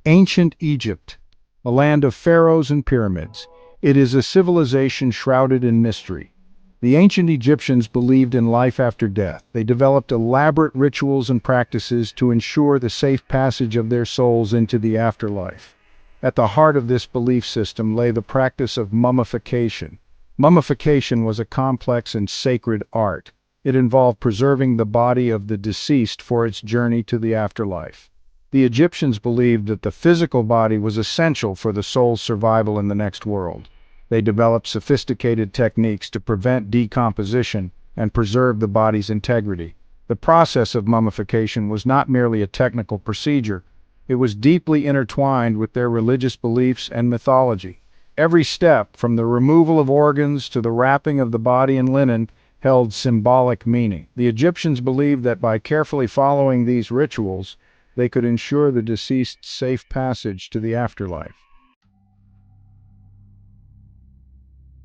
Ancient Egypt, a land of pharaohs and pyramids. It is a civilization shrouded in mystery. The ancient Egyptians believed in life after death. They developed elaborate rituals and practices to ensure the safe passage of their souls into the afterlife. At the heart of this belief system lay the practice of mummification. Mummification was a complex and sacred art. It involved preserving the body of the deceased for its journey to the afterlife. The Egyptians believed that the physical body was essential for the soul's survival in the next world. They developed sophisticated techniques to prevent decomposition and preserve the body's integrity. The process of mummification was not merely a technical procedure. It was deeply intertwined with their religious beliefs and mythology. Every step, from the removal of organs to the wrapping of the body in linen, held symbolic meaning. The Egyptians believed that by carefully following these rituals, they could ensure the deceased's safe passage to the afterlife.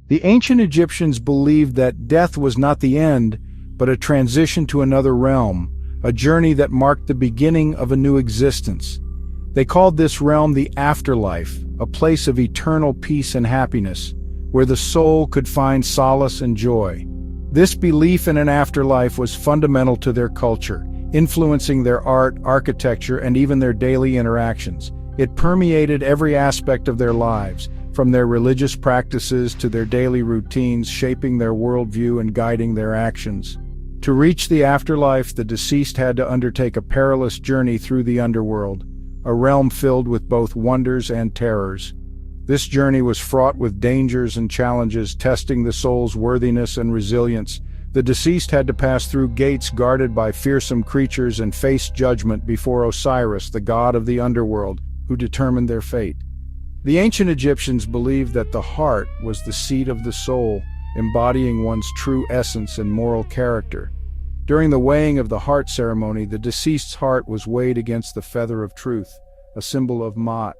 The ancient Egyptians believed that death was not the end, but a transition to another realm, a journey that marked the beginning of a new existence. They called this realm the afterlife, a place of eternal peace and happiness, where the soul could find solace and joy. This belief in an afterlife was fundamental to their culture, influencing their art, architecture, and even their daily interactions. It permeated every aspect of their lives, from their religious practices to their daily routines, shaping their worldview and guiding their actions. To reach the afterlife, the deceased had to undertake a perilous journey through the underworld, a realm filled with both wonders and terrors. This journey was fraught with dangers and challenges, testing the soul's worthiness and resilience. The deceased had to pass through gates guarded by fearsome creatures and face judgment before Osiris, the god of the underworld, who determined their fate. The ancient Egyptians believed that the heart was the seat of the soul, embodying one's true essence and moral character. During the weighing of the heart ceremony, the deceased's heart was weighed against the feather of truth, a symbol of Maat,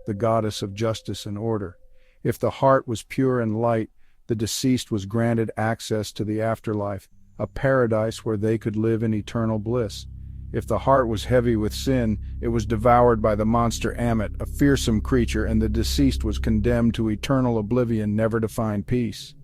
the goddess of justice and order. If the heart was pure and light, the deceased was granted access to the afterlife, a paradise where they could live in eternal bliss. If the heart was heavy with sin, it was devoured by the monster Ammit, a fearsome creature, and the deceased was condemned to eternal oblivion, never to find peace.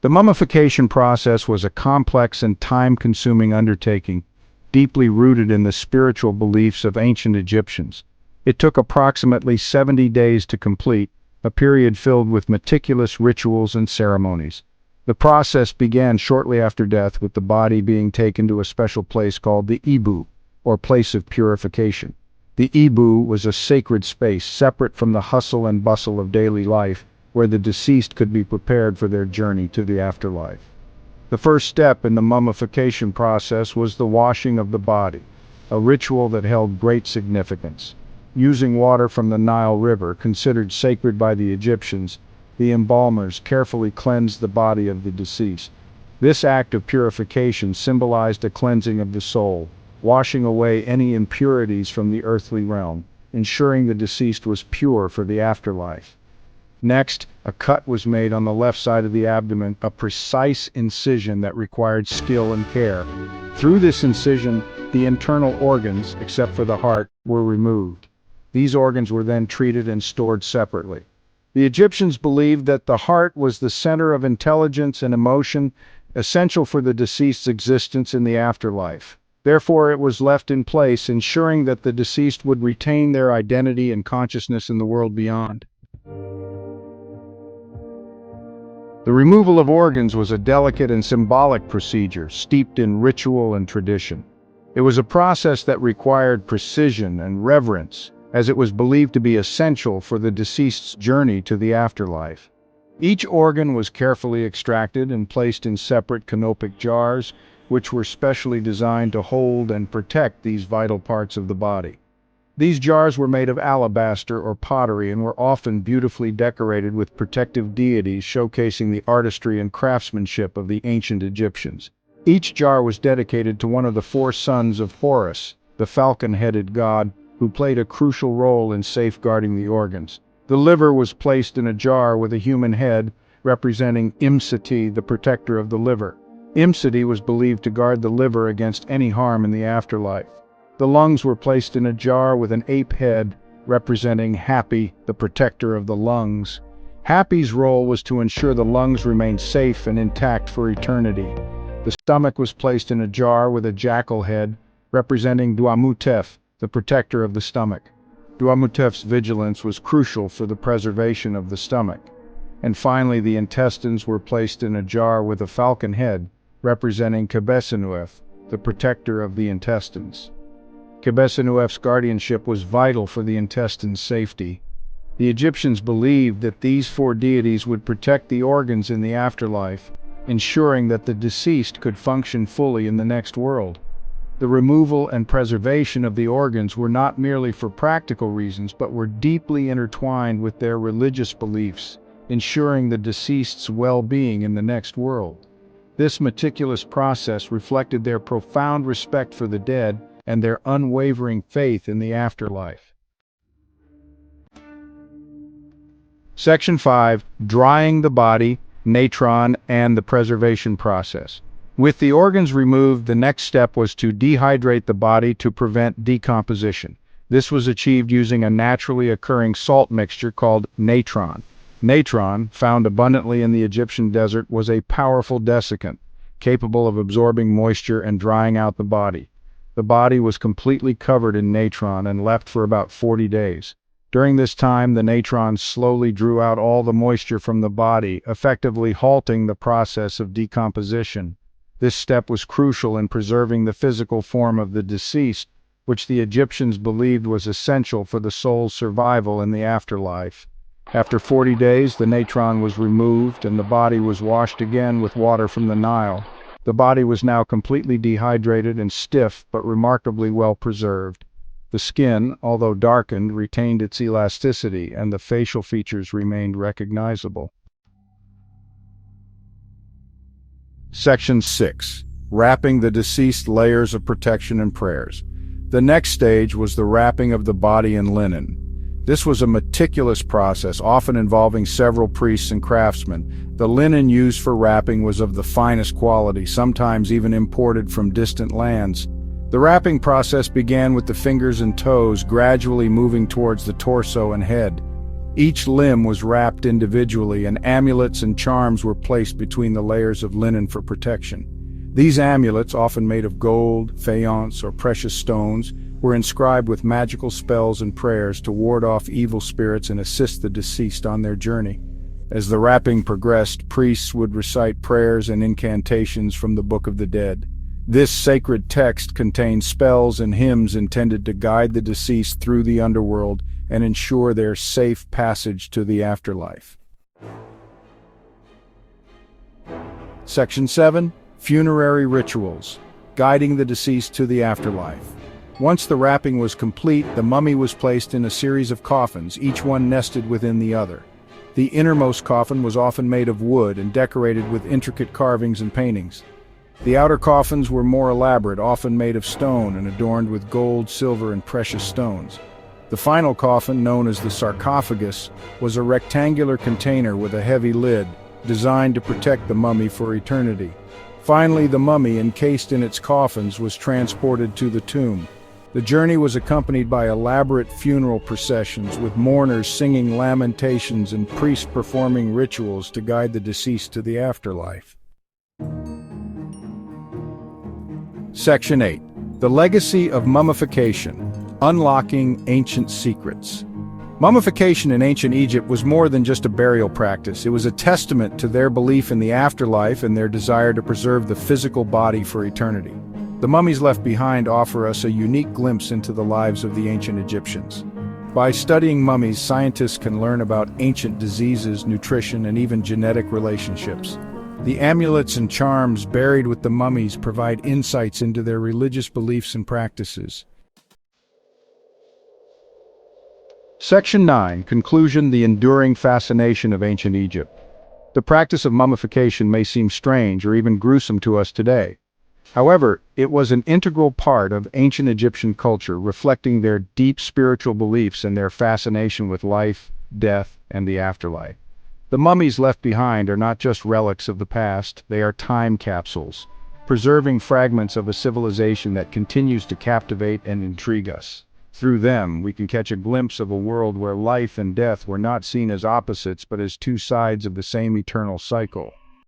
The mummification process was a complex and time-consuming undertaking, deeply rooted in the spiritual beliefs of ancient Egyptians. It took approximately 70 days to complete, a period filled with meticulous rituals and ceremonies. The process began shortly after death, with the body being taken to a special place called the Ibu, or place of purification. The Ibu was a sacred space separate from the hustle and bustle of daily life, where the deceased could be prepared for their journey to the afterlife. The first step in the mummification process was the washing of the body, a ritual that held great significance. Using water from the Nile River, considered sacred by the Egyptians, the embalmers carefully cleansed the body of the deceased. This act of purification symbolized a cleansing of the soul, washing away any impurities from the earthly realm, ensuring the deceased was pure for the afterlife. Next, a cut was made on the left side of the abdomen, a precise incision that required skill and care. Through this incision, the internal organs, except for the heart, were removed. These organs were then treated and stored separately. The Egyptians believed that the heart was the center of intelligence and emotion, essential for the deceased's existence in the afterlife. Therefore, it was left in place, ensuring that the deceased would retain their identity and consciousness in the world beyond. The removal of organs was a delicate and symbolic procedure, steeped in ritual and tradition. It was a process that required precision and reverence, as it was believed to be essential for the deceased's journey to the afterlife. Each organ was carefully extracted and placed in separate canopic jars, which were specially designed to hold and protect these vital parts of the body. These jars were made of alabaster or pottery and were often beautifully decorated with protective deities, showcasing the artistry and craftsmanship of the ancient Egyptians. Each jar was dedicated to one of the four sons of Horus, the falcon-headed god, who played a crucial role in safeguarding the organs. The liver was placed in a jar with a human head, representing Imseti, the protector of the liver. Imseti was believed to guard the liver against any harm in the afterlife. The lungs were placed in a jar with an ape head, representing Happy, the protector of the lungs. Happy's role was to ensure the lungs remained safe and intact for eternity. The stomach was placed in a jar with a jackal head, representing Duamutef, the protector of the stomach. Duamutef's vigilance was crucial for the preservation of the stomach. And finally, the intestines were placed in a jar with a falcon head, representing Kebesinuef, the protector of the intestines. Kebesinuef's guardianship was vital for the intestines' safety. The Egyptians believed that these four deities would protect the organs in the afterlife, ensuring that the deceased could function fully in the next world. The removal and preservation of the organs were not merely for practical reasons, but were deeply intertwined with their religious beliefs, ensuring the deceased's well-being in the next world. This meticulous process reflected their profound respect for the dead and their unwavering faith in the afterlife. Section 5. Drying the body, natron, and the preservation process. With the organs removed, the next step was to dehydrate the body to prevent decomposition. This was achieved using a naturally occurring salt mixture called natron. Natron, found abundantly in the Egyptian desert, was a powerful desiccant, capable of absorbing moisture and drying out the body. The body was completely covered in natron and left for about 40 days. During this time, the natron slowly drew out all the moisture from the body, effectively halting the process of decomposition. This step was crucial in preserving the physical form of the deceased, which the Egyptians believed was essential for the soul's survival in the afterlife. After 40 days, the natron was removed and the body was washed again with water from the Nile. The body was now completely dehydrated and stiff, but remarkably well preserved. The skin, although darkened, retained its elasticity, and the facial features remained recognizable. Section 6. Wrapping the deceased, layers of protection and prayers. The next stage was the wrapping of the body in linen. This was a meticulous process, often involving several priests and craftsmen. The linen used for wrapping was of the finest quality, sometimes even imported from distant lands. The wrapping process began with the fingers and toes, gradually moving towards the torso and head. Each limb was wrapped individually, and amulets and charms were placed between the layers of linen for protection. These amulets, often made of gold, faience, or precious stones, were inscribed with magical spells and prayers to ward off evil spirits and assist the deceased on their journey. As the wrapping progressed, priests would recite prayers and incantations from the Book of the Dead. This sacred text contained spells and hymns intended to guide the deceased through the underworld and ensure their safe passage to the afterlife. Section 7. Funerary rituals, guiding the deceased to the afterlife. Once the wrapping was complete, the mummy was placed in a series of coffins, each one nested within the other. The innermost coffin was often made of wood and decorated with intricate carvings and paintings. The outer coffins were more elaborate, often made of stone and adorned with gold, silver, and precious stones. The final coffin, known as the sarcophagus, was a rectangular container with a heavy lid, designed to protect the mummy for eternity. Finally, the mummy, encased in its coffins, was transported to the tomb. The journey was accompanied by elaborate funeral processions, with mourners singing lamentations and priests performing rituals to guide the deceased to the afterlife. Section 8. The legacy of mummification, unlocking ancient secrets. Mummification in ancient Egypt was more than just a burial practice. It was a testament to their belief in the afterlife and their desire to preserve the physical body for eternity. The mummies left behind offer us a unique glimpse into the lives of the ancient Egyptians. By studying mummies, scientists can learn about ancient diseases, nutrition, and even genetic relationships. The amulets and charms buried with the mummies provide insights into their religious beliefs and practices. Section 9. Conclusion: the enduring fascination of ancient Egypt. The practice of mummification may seem strange or even gruesome to us today. However, it was an integral part of ancient Egyptian culture, reflecting their deep spiritual beliefs and their fascination with life, death, and the afterlife. The mummies left behind are not just relics of the past, they are time capsules. preserving fragments of a civilization that continues to captivate and intrigue us. Through them, we can catch a glimpse of a world where life and death were not seen as opposites but as two sides of the same eternal cycle.